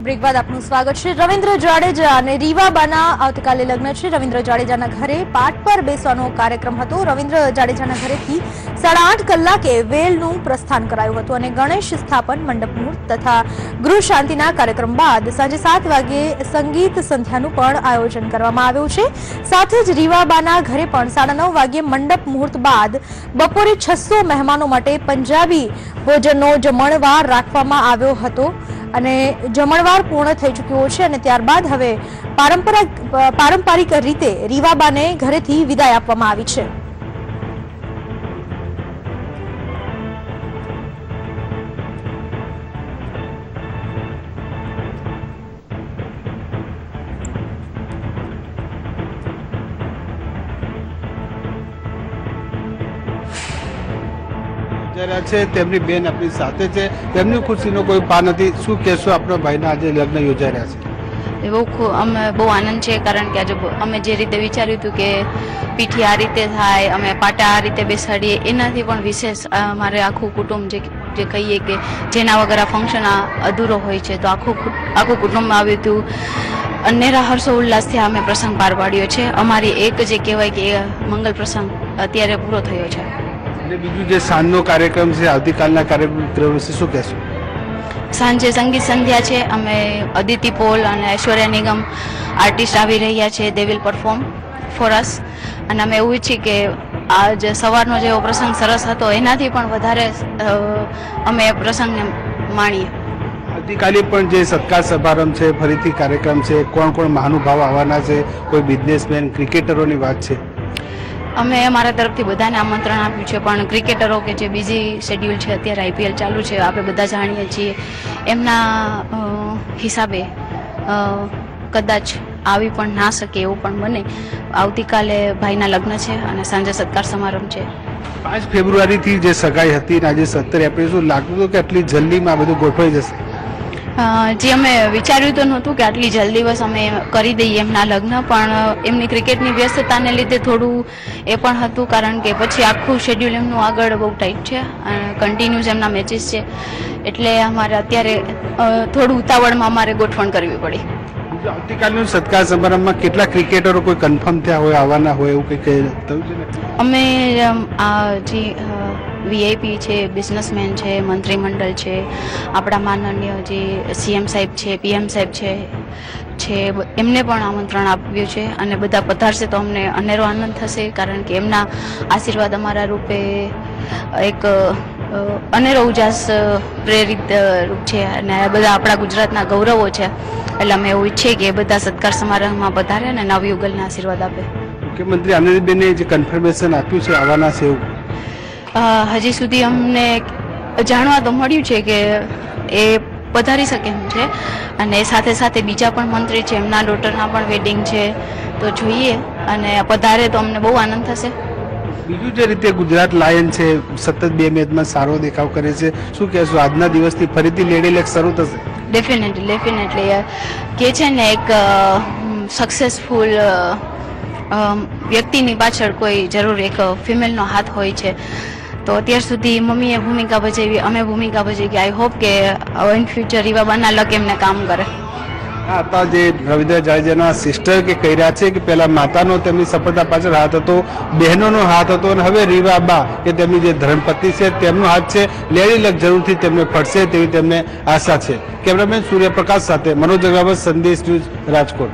Break બાદ આપનું સ્વાગત છે। રવિન્દ્ર જાડેજા અને રીવાબાના આવતીકાલે લગ્ન છે। રવિન્દ્ર જાડેજાના ઘરે પાટ પર બેસવાનો કાર્યક્રમ હતો। રવિન્દ્ર જાડેજાના ઘરેથી 8.5 કલાકે વેલનું પ્રસ્થાન કરાયું હતું અને ગણેશ સ્થાપન, મંડપ મુહૂર્ત તથા ગૃહ શાંતિના કાર્યક્રમ બાદ સાંજે 7 વાગે સંગીત સંધ્યાનું પણ આયોજન કરવામાં આવ્યું છે। સાથે જ રીવાબાના ઘરે પણ 9:30 વાગે મંડપ મુહૂર્ત બાદ બપોરે 600 મહેમાનો માટે પંજાબી ભોજનનો જમણવાર રાખવામાં આવ્યો હતો અને જમણવાર પૂર્ણ થઈ ચૂક્યો છે અને ત્યારબાદ હવે પારંપરિક રીતે રીવાબાને ઘરેથી વિદાય આપવામાં આવી છે। તેમની બેન આપણી સાથે છે, તેમની ખુશીનો કોઈ પાર નથી। શું કહેશો આપણા ભાઈના આજે લગ્ન યોજાઈ રહ્યા છે? અમે બહુ આનંદ છે, કારણ કે આજે અમે જે રીતે વિચાર્યું હતું કે પીઠી આ રીતે થાય, અમે પાટા આ રીતે બેસાડીએ, એનાથી પણ વિશેષ અમારે આખું કુટુંબ જે કહીએ કે જેના વગર આ ફંક્શન અધૂરો હોય છે, તો આખું કુટુંબ આવ્યું હતું। અનેરા હર્ષો ઉલ્લાસથી અમે પ્રસંગ પાર પાડ્યો છે। અમારી એક જે કહેવાય કે મંગલ પ્રસંગ અત્યારે પૂરો થયો છે। બીજું જે સાંજનો કાર્યક્રમ છે, આવતીકાલના કાર્યક્રમ વિશે શું કહેશો? સાંજે સંગીત સંધ્યા છે। અમે અદિતિ પોલ અને ઐશ્વર્યા નિગમ આર્ટિસ્ટ આવી રહ્યા છે। They will perform for us અને અમે એવું ઈચ્છીએ કે આ જે સવારનો જેવો પ્રસંગ સરસ હતો એનાથી પણ વધારે અમે પ્રસંગને માણીએ। આવતીકાલે પણ જે સત્કાર સમારંભ છે, ફરીથી કાર્યક્રમ છે, કોણ કોણ મહાનુભાવ આવવાના છે, કોઈ બિઝનેસમેન, ક્રિકેટરોની વાત છે? અમે અમારા તરફથી બધાને આમંત્રણ આપ્યું છે, પણ ક્રિકેટરો કે જે બીજી શેડ્યુલ છે, અત્યારે IPL ચાલુ છે, આપણે બધા જાણીએ છીએ, એમના હિસાબે કદાચ આવી પણ ના શકે, એવું પણ બને। આવતીકાલે ભાઈના લગ્ન છે અને સાંજે સત્કાર સમારંભ છે। 5 ફેબ્રુઆરીથી જે સગાઈ હતી અને આજે 17 એપ્રિલ, શું લાગતું હતું કે આટલી જલ્દીમાં આ બધું ગોઠવાઈ જશે? જે અમે વિચાર્યું તો નહોતું કે આટલી જલ્દી બસ અમે કરી દઈએ એમના લગ્ન, પણ એમની ક્રિકેટની વ્યસ્તતાને લીધે થોડું એ પણ હતું, કારણ કે પછી આખું શેડ્યુલ એમનું આગળ બહુ ટાઈટ છે અને કન્ટિન્યુઅસ એમના મેચીસ છે, એટલે અમારે અત્યારે થોડું ઉતાવળમાં અમારે ગોઠવણ કરવી પડી। આવતીકાલનું સત્કાર સમારંભમાં કેટલા ક્રિકેટરો કોઈ કન્ફર્મ થયા હોય, આવવાના હોય એવું કંઈક થયું છે ને? અમે જે VIP છે, બિઝનેસમેન છે, મંત્રીમંડળ છે, આપણા માનનીય જે CM સાહેબ છે, PM સાહેબ છે, એમને પણ આમંત્રણ આપ્યું છે અને બધા પધારશે તો અમને અનેરો આનંદ થશે, કારણ કે એમના આશીર્વાદ અમારા રૂપે એક અનેરો ઉજાસ પ્રેરિત રૂપ છે અને બધા આપણા ગુજરાતના ગૌરવો છે, એટલે અમે એવું ઈચ્છીએ કે બધા સત્કાર સમારંભમાં પધારે અને નવયુગલના આશીર્વાદ આપે। મુખ્યમંત્રી આનંદીબેને જે કન્ફર્મેશન આપ્યું છે આવવાના છે એવું? હજી સુધી અમને જાણવા તો મળ્યું છે કે એ પધારી શકે એમ છે અને સાથે સાથે બીજા પણ મંત્રી છે, એમના ડોટરના પણ વેડિંગ છે, તો જોઈએ અને પધારે તો અમને બહુ આનંદ થશે। બીજું જે રીતે ગુજરાત લાયન છે, સતત 2 મેચમાં સારો દેખાવ કરે છે, શું કહેશો આજના દિવસથી ફરીથી લેડી લેગ શરૂ થશે? ડેફિનેટલી કે છે ને એક સક્સેસફુલ વ્યક્તિની પાછળ કોઈ જરૂર એક ફિમેલનો હાથ હોય છે, તો અત્યાર સુધી મમ્મીએ ભૂમિકા ભજવી, અમે ભૂમિકા ભજવી, કે આઈ હોપ કે ઇન ફ્યુચર રીવાબાના લક એમને કામ કરે। હતા જે રવિન્દ્ર જાડેજાના સિસ્ટર કે કહી રહ્યા છે કે પહેલા માતાનો તેમની સફળતા પાછળ હાથ હતો, બહેનોનો હાથ હતો અને હવે રીવાબા કે તેમની જે ધર્મપત્ની છે તેમનો હાથ છે, લેડી લક જરૂરથી તેમને ફળશે તેવી તેમને આશા છે। કેમેરામેન સૂર્યપ્રકાશ સાથે મનોજ અગ્રવાલ, સંદેશ ન્યૂઝ, રાજકોટ।